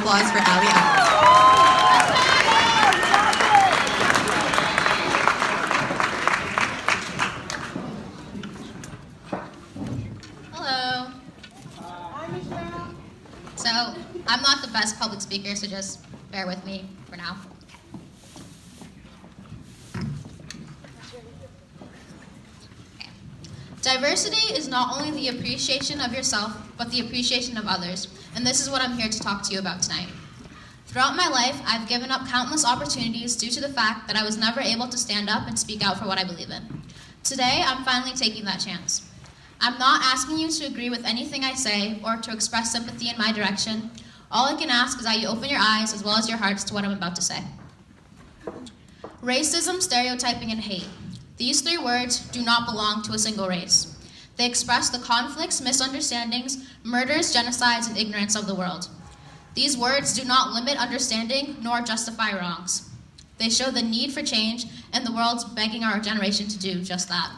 applause for Allie Adams. Hello. Hi, Michelle. So, I'm not the best public speaker, so just bear with me for now. Okay. Diversity is not only the appreciation of yourself, but the appreciation of others, and this is what I'm here to talk to you about tonight. Throughout my life, I've given up countless opportunities due to the fact that I was never able to stand up and speak out for what I believe in. Today, I'm finally taking that chance. I'm not asking you to agree with anything I say or to express sympathy in my direction. All I can ask is that you open your eyes as well as your hearts to what I'm about to say. Racism, stereotyping, and hate. These three words do not belong to a single race. They express the conflicts, misunderstandings, murders, genocides, and ignorance of the world. These words do not limit understanding nor justify wrongs. They show the need for change, and the world's begging our generation to do just that.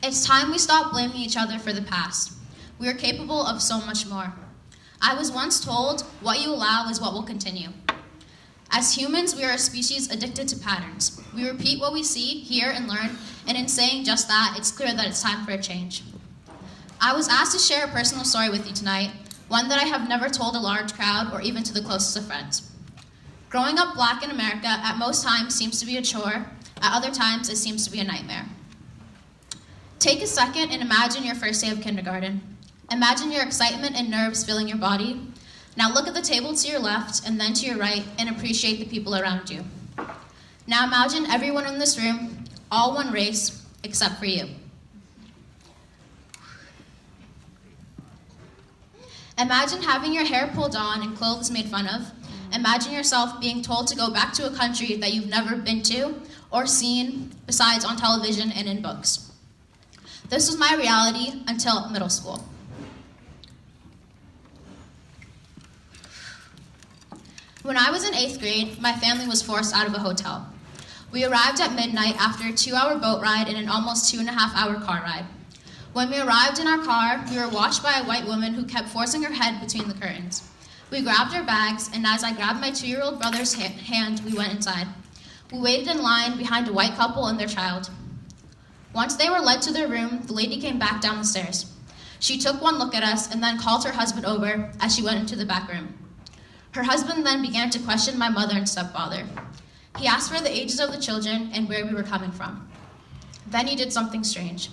It's time we stop blaming each other for the past. We are capable of so much more. I was once told, what you allow is what will continue. As humans, we are a species addicted to patterns. We repeat what we see, hear, and learn, and in saying just that, it's clear that it's time for a change. I was asked to share a personal story with you tonight, one that I have never told a large crowd or even to the closest of friends. Growing up Black in America at most times seems to be a chore, at other times it seems to be a nightmare. Take a second and imagine your first day of kindergarten. Imagine your excitement and nerves filling your body. Now look at the table to your left and then to your right and appreciate the people around you. Now imagine everyone in this room, all one race, except for you. Imagine having your hair pulled on and clothes made fun of. Imagine yourself being told to go back to a country that you've never been to or seen besides on television and in books. This was my reality until middle school. When I was in 8th grade, my family was forced out of a hotel. We arrived at midnight after a 2-hour boat ride and an almost 2.5-hour car ride. When we arrived in our car, we were watched by a white woman who kept forcing her head between the curtains. We grabbed our bags, and as I grabbed my 2-year-old brother's hand, we went inside. We waited in line behind a white couple and their child. Once they were led to their room, the lady came back down the stairs. She took one look at us and then called her husband over as she went into the back room. Her husband then began to question my mother and stepfather. He asked for the ages of the children and where we were coming from. Then he did something strange.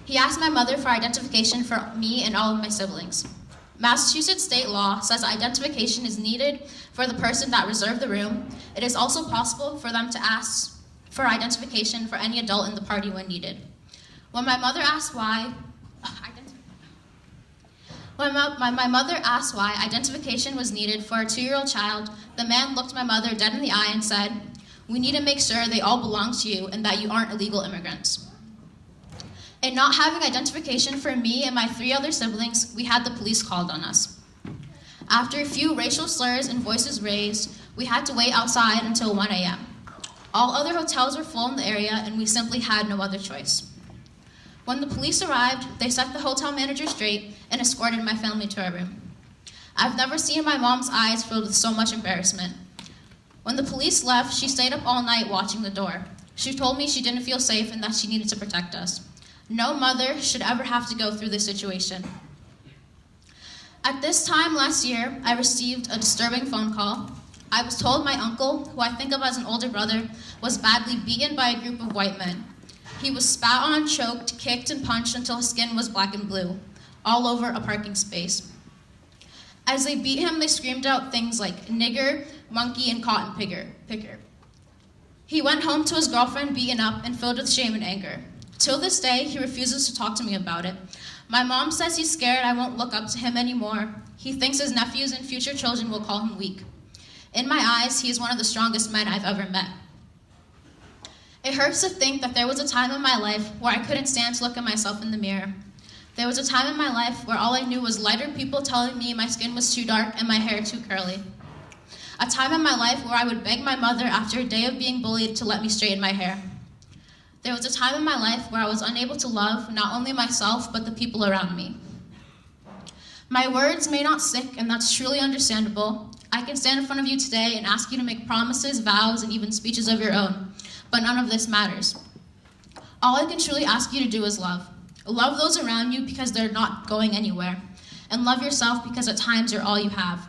He asked my mother for identification for me and all of my siblings. Massachusetts state law says identification is needed for the person that reserved the room. It is also possible for them to ask for identification for any adult in the party when needed. When my mother asked why, my mother asked why identification was needed for a 2-year-old child, the man looked my mother dead in the eye and said, "We need to make sure they all belong to you and that you aren't illegal immigrants." In not having identification for me and my 3 other siblings, we had the police called on us. After a few racial slurs and voices raised, we had to wait outside until 1 a.m. All other hotels were full in the area, and we simply had no other choice. When the police arrived, they set the hotel manager straight and escorted my family to our room. I've never seen my mom's eyes filled with so much embarrassment. When the police left, she stayed up all night watching the door. She told me she didn't feel safe and that she needed to protect us. No mother should ever have to go through this situation. At this time last year, I received a disturbing phone call. I was told my uncle, who I think of as an older brother, was badly beaten by a group of white men. He was spat on, choked, kicked, and punched until his skin was black and blue, all over a parking space. As they beat him, they screamed out things like nigger, monkey, and cotton picker. He went home to his girlfriend beaten up and filled with shame and anger. Till this day, he refuses to talk to me about it. My mom says he's scared I won't look up to him anymore. He thinks his nephews and future children will call him weak. In my eyes, he is one of the strongest men I've ever met. It hurts to think that there was a time in my life where I couldn't stand to look at myself in the mirror. There was a time in my life where all I knew was lighter people telling me my skin was too dark and my hair too curly. A time in my life where I would beg my mother after a day of being bullied to let me straighten my hair. There was a time in my life where I was unable to love not only myself, but the people around me. My words may not stick, and that's truly understandable. I can stand in front of you today and ask you to make promises, vows, and even speeches of your own, but none of this matters. All I can truly ask you to do is love. Love those around you because they're not going anywhere, and love yourself because at times you're all you have.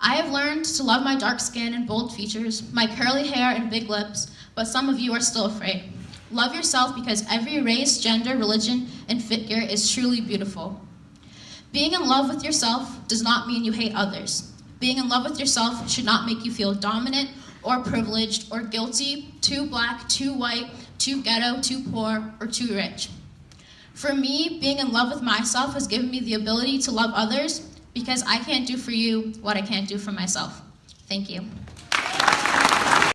I have learned to love my dark skin and bold features, my curly hair and big lips, but some of you are still afraid. Love yourself because every race, gender, religion, and figure is truly beautiful. Being in love with yourself does not mean you hate others. Being in love with yourself should not make you feel dominant or privileged or guilty, too black, too white, too ghetto, too poor, or too rich. For me, being in love with myself has given me the ability to love others because I can't do for you what I can't do for myself. Thank you.